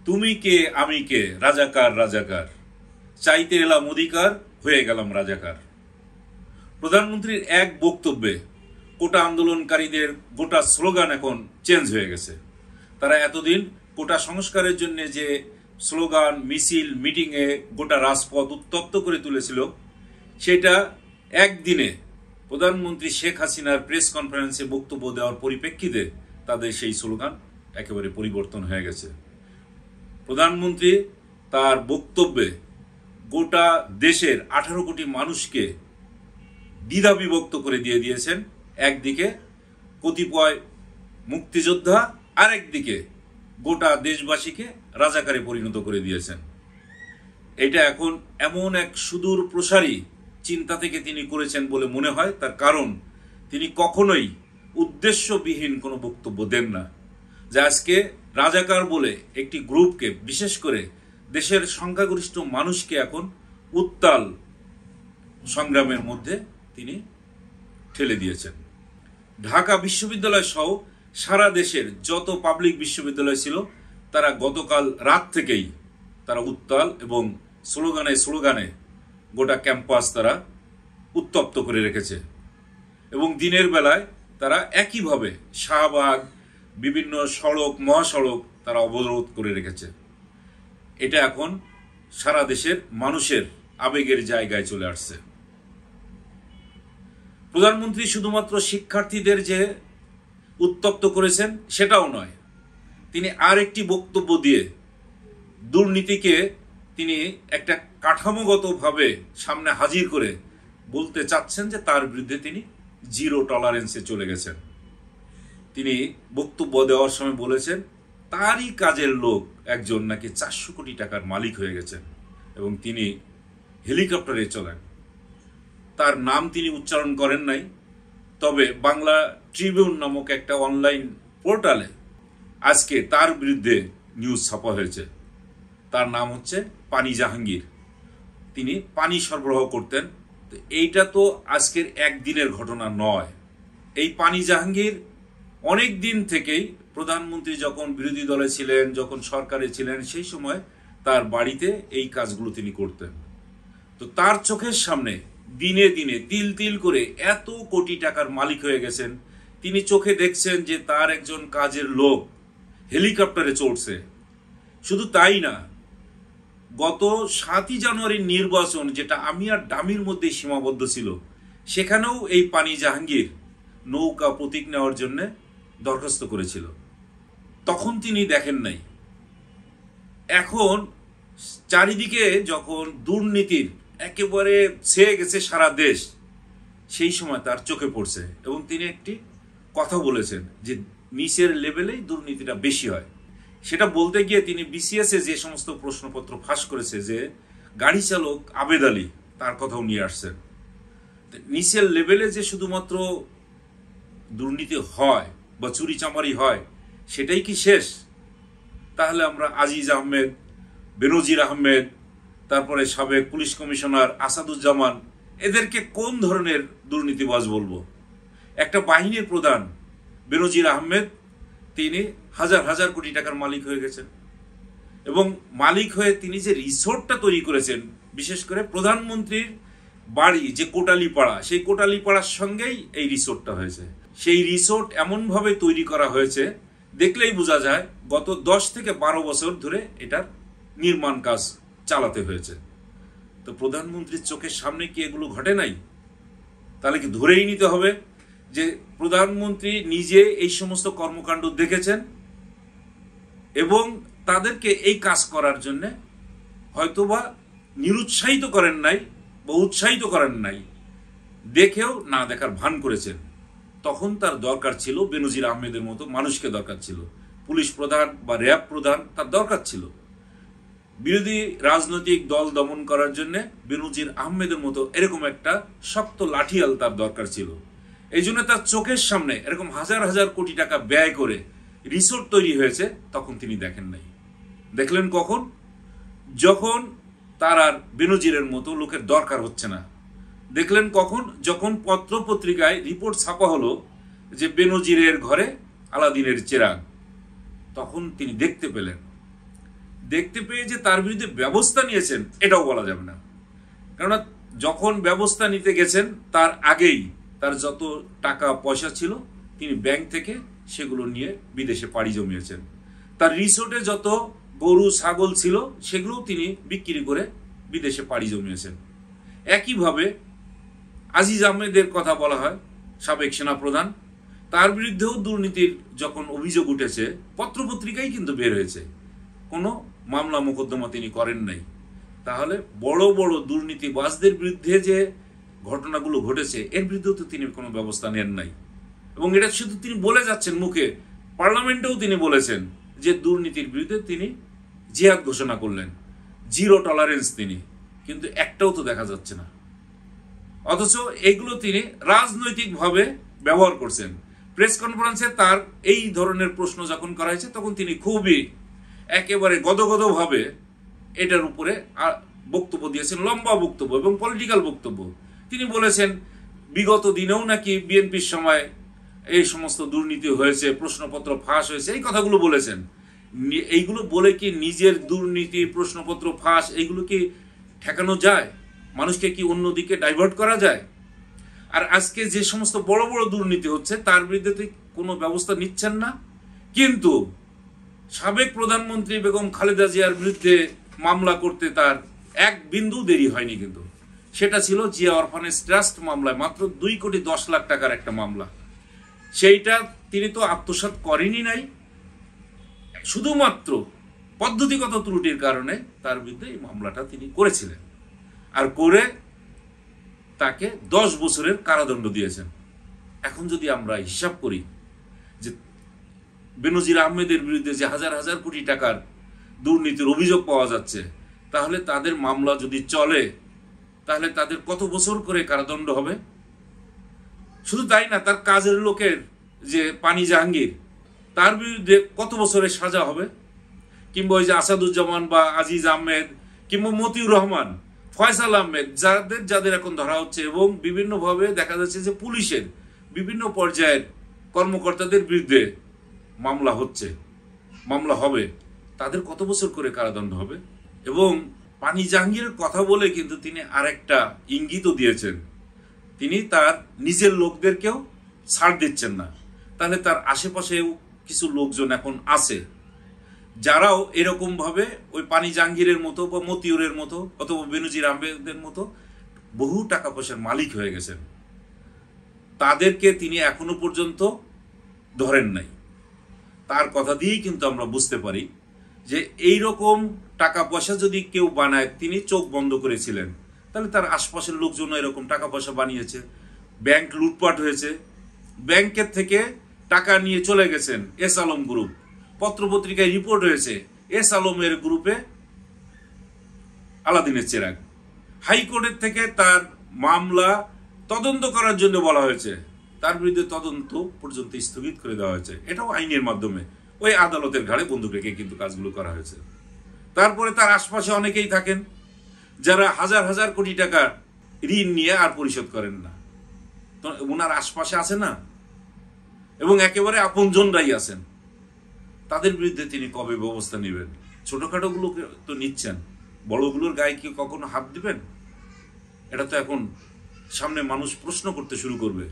তুমি কে আমি কে রাজাকার রাজাকার, চাইতে এলাম অধিকার হয়ে গেলাম রাজাকার। প্রধানমন্ত্রীর এক বক্তব্যে কোটা আন্দোলনকারীদের গোটা স্লোগান এখন চেঞ্জ হয়ে গেছে। তারা এতদিন কোটা সংস্কারের জন্য যে স্লোগান, মিছিল, মিটিংয়ে গোটা রাজপথ উত্তপ্ত করে তুলেছিল, সেটা একদিনে প্রধানমন্ত্রী শেখ হাসিনার প্রেস কনফারেন্সে বক্তব্য দেওয়ার পরিপ্রেক্ষিতে তাদের সেই স্লোগান একেবারে পরিবর্তন হয়ে গেছে। প্রধানমন্ত্রী তার বক্তব্যে গোটা দেশের 18 কোটি মানুষকে দ্বিধা বিভক্ত করে দিয়েছেন। একদিকে কতিপয় মুক্তিযোদ্ধা, আরেকদিকে গোটা দেশবাসীকে রাজাকারে পরিণত করে দিয়েছেন। এটা এখন এমন এক সুদূর প্রসারী চিন্তা থেকে তিনি করেছেন বলে মনে হয়। তার কারণ, তিনি কখনোই উদ্দেশ্যবিহীন কোনো বক্তব্য দেন না। যে আজকে রাজাকার বলে একটি গ্রুপকে, বিশেষ করে দেশের সংখ্যাগরিষ্ঠ মানুষকে এখন উত্তাল সংগ্রামের মধ্যে তিনি ঠেলে দিয়েছেন। ঢাকা বিশ্ববিদ্যালয় সহ সারা দেশের যত পাবলিক বিশ্ববিদ্যালয় ছিল, তারা গতকাল রাত থেকেই তারা উত্তাল এবং স্লোগানে স্লোগানে গোটা ক্যাম্পাস তারা উত্তপ্ত করে রেখেছে। এবং দিনের বেলায় তারা একইভাবে শাহবাগ, বিভিন্ন সড়ক, মহাসড়ক তারা অবরোধ করে রেখেছে। এটা এখন সারা দেশের মানুষের আবেগের জায়গায় চলে আসছে। প্রধানমন্ত্রী শুধুমাত্র শিক্ষার্থীদের যে উত্তপ্ত করেছেন সেটাও নয়, তিনি আর একটি বক্তব্য দিয়ে দুর্নীতিকে তিনি একটা কাঠামোগতভাবে সামনে হাজির করে বলতে চাচ্ছেন যে তার বিরুদ্ধে তিনি জিরো টলারেন্সে চলে গেছেন। তিনি বক্তব্য দেওয়ার সময় বলেছেন তারই কাজের লোক একজন নাকি 400 কোটি টাকার মালিক হয়ে গেছেন এবং তিনি হেলিকপ্টারে চলেন। তার নাম তিনি উচ্চারণ করেন নাই, তবে বাংলা ট্রিবিউন নামক একটা অনলাইন পোর্টালে আজকে তার বিরুদ্ধে নিউজ ছাপা হয়েছে। তার নাম হচ্ছে পানি জাহাঙ্গীর। তিনি পানি সরবরাহ করতেন। তো এইটা তো আজকের একদিনের ঘটনা নয়। এই পানি জাহাঙ্গীর অনেক দিন থেকেই প্রধানমন্ত্রী যখন বিরোধী দলে ছিলেন, যখন সরকারে ছিলেন, সেই সময় তার বাড়িতে এই কাজগুলো তিনি করতেন। তো তার চোখের সামনে দিনে দিনে তিল তিল করে এত কোটি টাকার মালিক হয়ে গেছেন। তিনি চোখে দেখছেন যে তার একজন কাজের লোক হেলিকপ্টারে চড়ছে। শুধু তাই না, গত 7ই জানুয়ারির নির্বাচন, যেটা আমি আর ডামির মধ্যে সীমাবদ্ধ ছিল, সেখানেও এই পানি জাহাঙ্গীর নৌকা প্রতীক নেওয়ার জন্য দরখাস্ত করেছিল। তখন তিনি দেখেন নাই। এখন চারিদিকে যখন দুর্নীতির একেবারে ছেয়ে গেছে সারা দেশ, সেই সময় তার চোখে পড়ছে এবং তিনি একটি কথা বলেছেন যে নিচের লেভেলেই দুর্নীতিটা বেশি হয়। সেটা বলতে গিয়ে তিনি বিসিএসে যে সমস্ত প্রশ্নপত্র ফাঁস করেছে, যে গাড়ি চালক আবেদ আলী, তার কথাও নিয়ে আসছেন। নিচের লেভেলে যে শুধুমাত্র দুর্নীতি হয় বা চুরি চামারি হয়, সেটাই কি শেষ? তাহলে আমরা আজিজ আহমেদ, বেনজির আহমেদ, তারপরে সাবেক পুলিশ কমিশনার আসাদুজ্জামান, এদেরকে কোন ধরনের দুর্নীতিবাজ বলবো? একটা বাহিনীর প্রধান বেনজির আহমেদ, তিনি হাজার হাজার কোটি টাকার মালিক হয়ে গেছেন এবং মালিক হয়ে তিনি যে রিসোর্টটা তৈরি করেছেন, বিশেষ করে প্রধানমন্ত্রীর বাড়ি যে কোটালীপাড়া, সেই কোটালীপাড়ার সঙ্গেই এই রিসোর্টটা হয়েছে। সেই রিসোর্ট এমনভাবে তৈরি করা হয়েছে, দেখলেই বোঝা যায় গত 10 থেকে 12 বছর ধরে এটার নির্মাণ কাজ চালাতে হয়েছে। তো প্রধানমন্ত্রীর চোখের সামনে কি এগুলো ঘটে নাই? তাহলে কি ধরেই নিতে হবে যে প্রধানমন্ত্রী নিজে এই সমস্ত কর্মকাণ্ড দেখেছেন এবং তাদেরকে এই কাজ করার জন্য হয়তোবা নিরুৎসাহিত করেন নাই বা উৎসাহিত করেন নাই, দেখেও না দেখার ভান করেছেন? তখন তার দরকার ছিল বেনজির আহমেদের মতো মানুষকে দরকার ছিল, পুলিশ প্রধান বা র্যাব প্রধান তার দরকার ছিল। বিরোধী রাজনৈতিক দল দমন করার জন্য বেনজির আহমেদের মতো এরকম একটা শক্ত লাঠিয়াল তার দরকার ছিল। এই জন্য তার চোখের সামনে এরকম হাজার হাজার কোটি টাকা ব্যয় করে রিসোর্ট তৈরি হয়েছে, তখন তিনি দেখেন নাই। দেখলেন কখন? যখন তার আর বেনজিরের মতো লোকের দরকার হচ্ছে না। দেখলেন কখন? যখন পত্র পত্রিকায় রিপোর্ট ছাপা হলো যে বেনজিরের ঘরে আলাদিনের চেরাগ, তখন তিনি দেখতে পেলেন দেখতে পেয়ে যে তার বিরুদ্ধে ব্যবস্থা নিয়েছেন এটাও বলা যাবে না। কেননা যখন ব্যবস্থা নিতে গেছেন তার আগেই তার যত টাকা পয়সা ছিল তিনি ব্যাংক থেকে সেগুলো নিয়ে বিদেশে পাড়ি জমিয়েছেন। তার রিসোর্টে যত গরু ছাগল ছিল সেগুলোও তিনি বিক্রি করে বিদেশে পাড়ি জমিয়েছেন। একইভাবে আজিজ আহমেদের কথা বলা হয়, সাবেক সেনাপ্রধান, তার বিরুদ্ধেও দুর্নীতির যখন অভিযোগ উঠেছে পত্রপত্রিকায় কিন্তু বের হয়েছে, কোনো মামলা মোকদ্দমা তিনি করেন নাই। তাহলে বড় বড় দুর্নীতিবাজদের বিরুদ্ধে যে ঘটনাগুলো ঘটেছে এর বিরুদ্ধেও তো তিনি কোনো ব্যবস্থা নেন নাই। এবং এটা শুধু তিনি বলে যাচ্ছেন মুখে, পার্লামেন্টেও তিনি বলেছেন যে দুর্নীতির বিরুদ্ধে তিনি জিহাদ ঘোষণা করলেন, জিরো টলারেন্স তিনি, কিন্তু একটাও তো দেখা যাচ্ছে না। অথচ এগুলো তিনি রাজনৈতিকভাবে ব্যবহার করছেন। প্রেস কনফারেন্সে তার এই ধরনের প্রশ্ন যখন করা হয়েছে তখন তিনি খুবই একেবারে গদগদভাবে এটার উপরে বক্তব্য দিয়েছেন, লম্বা বক্তব্য এবং পলিটিক্যাল বক্তব্য। তিনি বলেছেন বিগত দিনেও নাকি বিএনপির সময় এই সমস্ত দুর্নীতি হয়েছে, প্রশ্নপত্র ফাঁস হয়েছে, এই কথাগুলো বলেছেন। এইগুলো বলে কি নিজের দুর্নীতি, প্রশ্নপত্র ফাঁস এইগুলো কি ঠেকানো যায়? মানুষকে কি অন্যদিকে ডাইভার্ট করা যায়? আর আজকে যে সমস্ত বড় বড় দুর্নীতি হচ্ছে তার বিরুদ্ধে কোনো ব্যবস্থা নিচ্ছেন না। কিন্তু সাবেক প্রধানমন্ত্রী বেগম খালেদা জিয়ার বিরুদ্ধে মামলা করতে তার এক বিন্দু দেরি হয়নি, কিন্তু সেটা ছিল জিয়া অরফানেজ ট্রাস্ট মামলায়, মাত্র 2,10,00,000 টাকার একটা মামলা। সেইটা তিনি তো আত্মসাৎ করেনি নাই, শুধুমাত্র পদ্ধতিগত ত্রুটির কারণে তার বিরুদ্ধে এই মামলাটা তিনি করেছিলেন, আর করে তাকে 10 বছরের কারাদণ্ড দিয়েছেন। এখন যদি আমরা হিসাব করি যে বেনজির আহমেদের বিরুদ্ধে যে হাজার হাজার কোটি টাকার দুর্নীতির অভিযোগ পাওয়া যাচ্ছে, তাহলে তাদের মামলা যদি চলে তাহলে তাদের কত বছর করে কারাদণ্ড হবে? শুধু তাই না, তার কাজের লোকের যে পানি জাহাঙ্গীর, তার বিরুদ্ধে কত বছরের সাজা হবে? কিংবা ওই যে আসাদুজ্জামান বা আজিজ আহমেদ কিংবা মতিউর রহমান, ফয়সাল আহমেদ, যাদের এখন ধরা হচ্ছে, এবং বিভিন্নভাবে দেখা যাচ্ছে যে পুলিশের বিভিন্ন পর্যায়ের কর্মকর্তাদের বিরুদ্ধে মামলা হচ্ছে, মামলা হবে, তাদের কত বছর করে কারাদণ্ড হবে? এবং পানি জাহাঙ্গীরের কথা বলে কিন্তু তিনি আরেকটা ইঙ্গিতও দিয়েছেন, তিনি তার নিজের লোকদেরকেও ছাড় দিচ্ছেন না। তাহলে তার আশেপাশেও কিছু লোকজন এখন আছে যারাও এরকম ভাবে ওই পানি জাহাঙ্গীরের মতো বা মতিউরের মতো অথবা বেনজির আহমেদের মতো বহু টাকা পয়সার মালিক হয়ে গেছেন। তাদেরকে তিনি এখনো পর্যন্ত ধরেন নাই। তার কথা দিয়েই কিন্তু আমরা বুঝতে পারি যে এই রকম টাকা পয়সা যদি কেউ বানায়, তিনি চোখ বন্ধ করেছিলেন, তাহলে তার আশপাশের লোকজন এরকম টাকা পয়সা বানিয়েছে। ব্যাংক লুটপাট হয়েছে, ব্যাংকের থেকে টাকা নিয়ে চলে গেছেন এস আলম গ্রুপ, পত্রপত্রিকায় রিপোর্ট হয়েছে এস আলমের গ্রুপে আলাদিনের চেরাগ। হাইকোর্টের থেকে তার মামলা তদন্ত করার জন্য বলা হয়েছে, তার বিরুদ্ধে তদন্ত পর্যন্ত স্থগিত করে দেওয়া হয়েছে। এটাও আইনের মাধ্যমে ওই আদালতের ঘাড়ে বন্দুক রেখে কিন্তু কাজগুলো করা হয়েছে। তারপরে তার আশপাশে অনেকেই থাকেন যারা হাজার হাজার কোটি টাকা ঋণ নিয়ে আর পরিশোধ করেন না, তো ওনার আশপাশে আছে না, এবং একেবারে আপনজনরাই আছেন। তাদের বিরুদ্ধে তিনি কবে ব্যবস্থা নেবেন? ছোটখাটো গুলোকে তো নিচ্ছেন, বড়গুলোর গায়ে কি কখনো হাত দিবেন? এটা তো এখন সামনে মানুষ প্রশ্ন করতে শুরু করবে।